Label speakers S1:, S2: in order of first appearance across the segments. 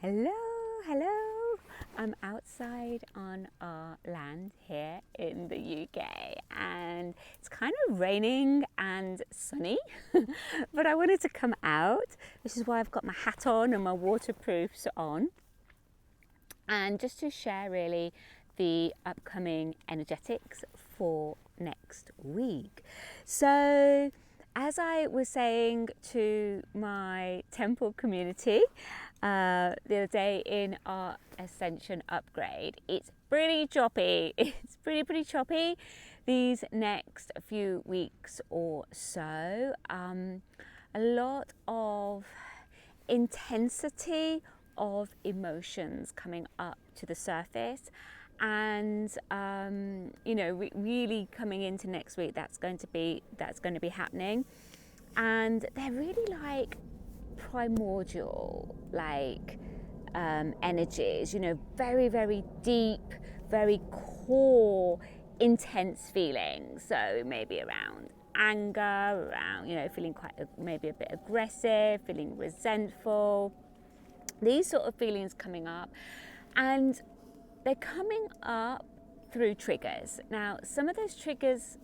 S1: Hello, hello. I'm outside on our land here in the UK and it's kind of raining and sunny, but I wanted to come out. This is why I've got my hat on and my waterproofs on. And just to share really the upcoming energetics for next week. So, as I was saying to my temple community the other day in our ascension upgrade, it's pretty choppy. It's pretty choppy these next few weeks or so. A lot of intensity of emotions coming up to the surface, and really coming into next week, that's going to be happening. And they're really like primordial, like energies, very deep, very core, intense feelings. So maybe around anger, around feeling quite maybe a bit aggressive, feeling resentful, these sort of feelings coming up. And they're coming up through triggers. Now, some of those triggers,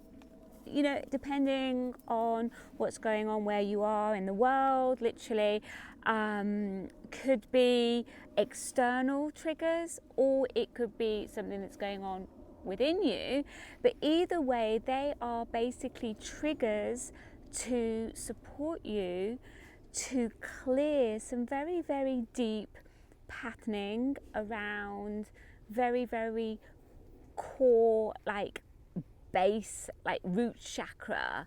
S1: depending on what's going on where you are in the world, literally, could be external triggers, or it could be something that's going on within you. But either way, they are basically triggers to support you to clear some very deep patterning around very core, like base, like root chakra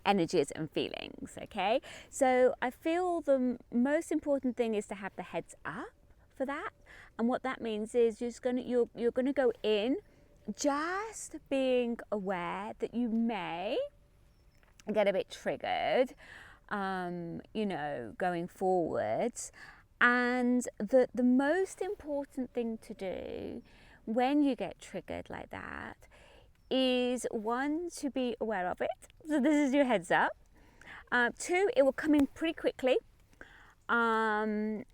S1: energies and feelings. Okay, so I feel the most important thing is to have the heads up for that. And what that means is you're gonna go in just being aware that you may get a bit triggered, going forwards. And the most important thing to do when you get triggered like that is, one, to be aware of it. So this is your heads up. Two, it will come in pretty quickly. And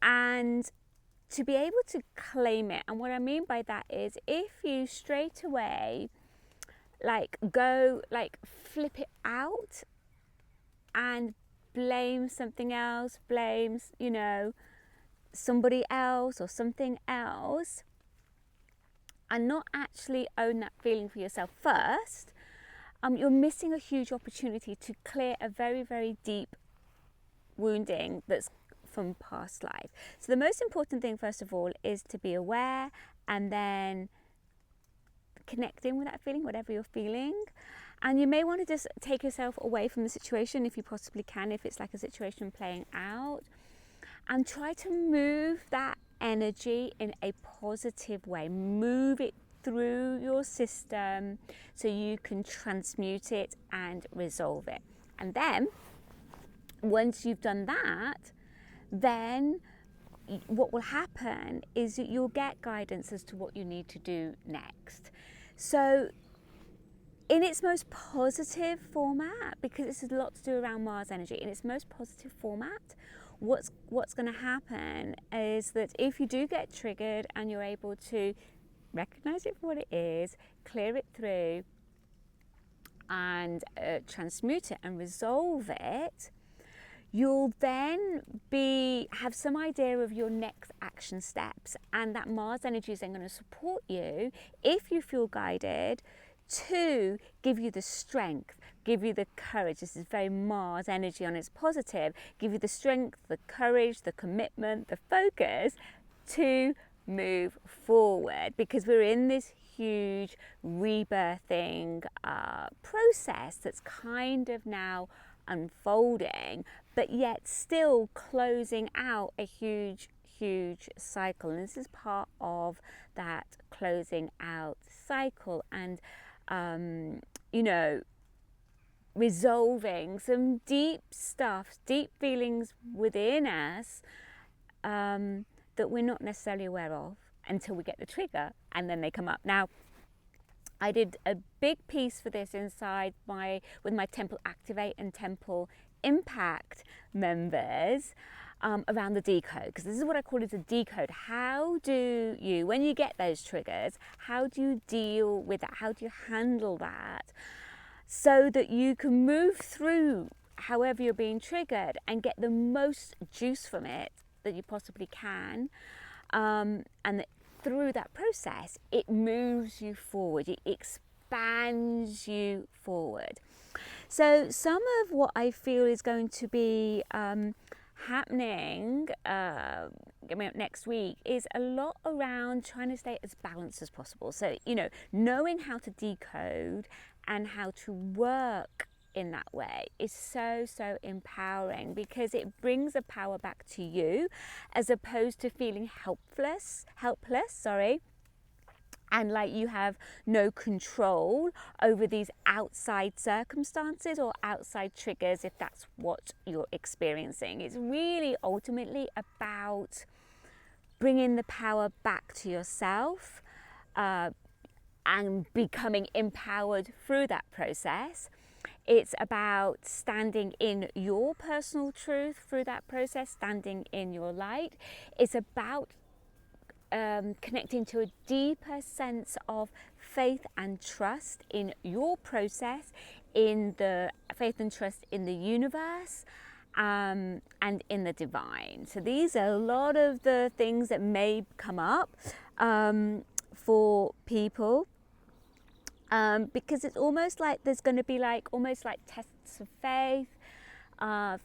S1: to be able to claim it. And what I mean by that is, if you straight away flip it out and blame something else, blames, somebody else or something else, and not actually own that feeling for yourself first, you're missing a huge opportunity to clear a very deep wounding that's from past life. So the most important thing, first of all, is to be aware, and then connecting with that feeling, whatever you're feeling. And you may want to just take yourself away from the situation if you possibly can, if it's like a situation playing out, and try to move that energy in a positive way. Move it through your system so you can transmute it and resolve it. And then once you've done that, then what will happen is that you'll get guidance as to what you need to do next. So in its most positive format, because this has a lot to do around Mars energy, in its most positive format, what's going to happen is that if you do get triggered and you're able to recognize it for what it is, clear it through, and transmute it and resolve it, you'll then have some idea of your next action steps. And that Mars energy is then going to support you, if you feel guided, to give you the strength, give you the courage. This is very Mars energy on its positive. Give you the strength, the courage, the commitment, the focus to move forward, because we're in this huge rebirthing process that's kind of now unfolding, but yet still closing out a huge cycle. And this is part of that closing out cycle, and resolving some deep stuff, deep feelings within us that we're not necessarily aware of until we get the trigger, and then they come up. Now, I did a big piece for this with my Temple Activate and Temple Impact members, around the decode, because this is what I call it, a decode. How do you, when you get those triggers, how do you deal with that? How do you handle that so that you can move through however you're being triggered and get the most juice from it that you possibly can, and that through that process it moves you forward, it expands you forward. So some of what I feel is going to be happening coming up next week is a lot around trying to stay as balanced as possible. So, you know, knowing how to decode and how to work in that way is so empowering, because it brings the power back to you as opposed to feeling helpless, and like you have no control over these outside circumstances or outside triggers, if that's what you're experiencing. It's really ultimately about bringing the power back to yourself, and becoming empowered through that process. It's about standing in your personal truth through that process, standing in your light. It's about connecting to a deeper sense of faith and trust in your process, in the faith and trust in the universe, and in the divine. So these are a lot of the things that may come up for people, because it's almost like there's going to be almost like tests of faith,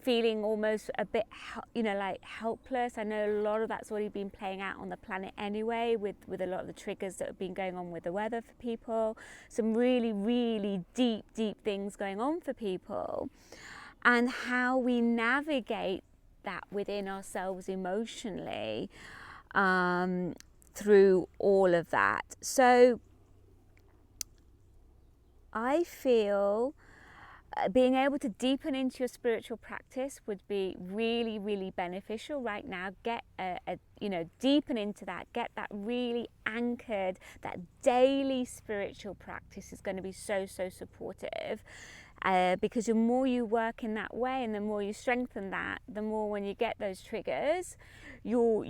S1: feeling almost a bit, like helpless. I know a lot of that's already been playing out on the planet anyway, with a lot of the triggers that have been going on with the weather for people. Some really deep things going on for people, and how we navigate that within ourselves emotionally through all of that. So I feel being able to deepen into your spiritual practice would be really beneficial right now. Get deepen into that, get that really anchored. That daily spiritual practice is going to be so supportive, because the more you work in that way and the more you strengthen that, the more when you get those triggers, you'll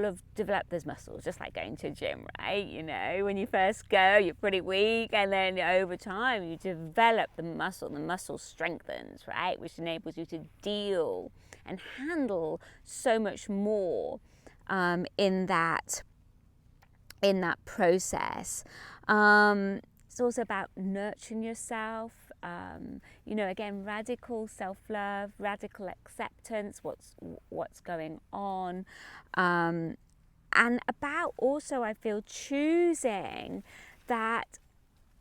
S1: have developed those muscles, just like going to a gym, right? You know, when you first go, you're pretty weak, and then over time you develop the muscle strengthens, right? Which enables you to deal and handle so much more in that process. It's also about nurturing yourself. Again, radical self-love, radical acceptance, what's going on, and about also, I feel, choosing that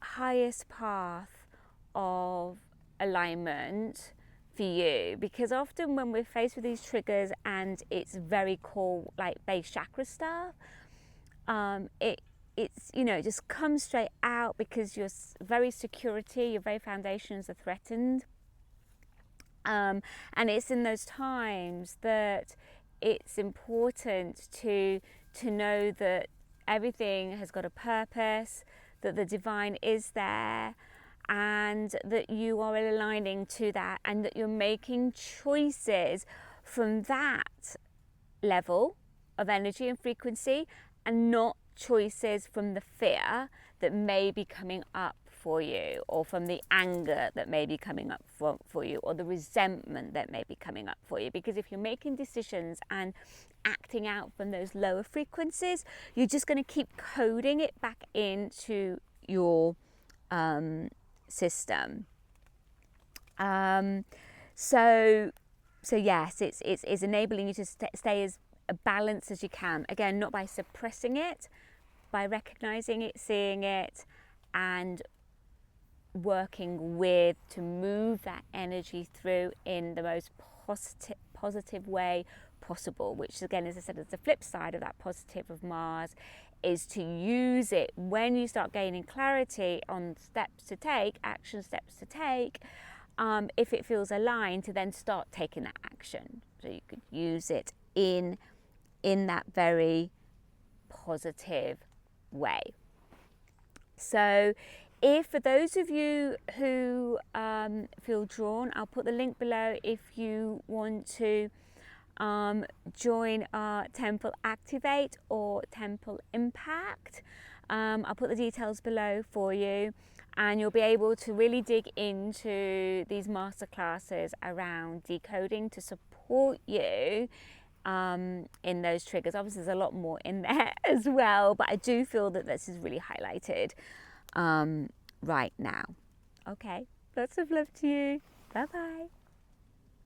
S1: highest path of alignment for you. Because often when we're faced with these triggers and it's very core, like base chakra stuff, it's just comes straight out because your very security, your very foundations are threatened, and it's in those times that it's important to know that everything has got a purpose, that the divine is there, and that you are aligning to that, and that you're making choices from that level of energy and frequency, and not choices from the fear that may be coming up for you, or from the anger that may be coming up for you, or the resentment that may be coming up for you. Because if you're making decisions and acting out from those lower frequencies, you're just going to keep coding it back into your system. So yes, it's enabling you to stay as balanced as you can. Again, not by suppressing it, by recognizing it, seeing it, and working with to move that energy through in the most positive way possible, which again, as I said, is the flip side of that positive of Mars, is to use it when you start gaining clarity on steps to take, action steps to take, if it feels aligned, to then start taking that action. So you could use it in that very positive way. So if for those of you who feel drawn, I'll put the link below if you want to join our Temple Activate or Temple Impact. I'll put the details below for you, and you'll be able to really dig into these masterclasses around decoding to support you in those triggers. Obviously there's a lot more in there as well, but I do feel that this is really highlighted right now. Okay, lots of love to you. Bye bye.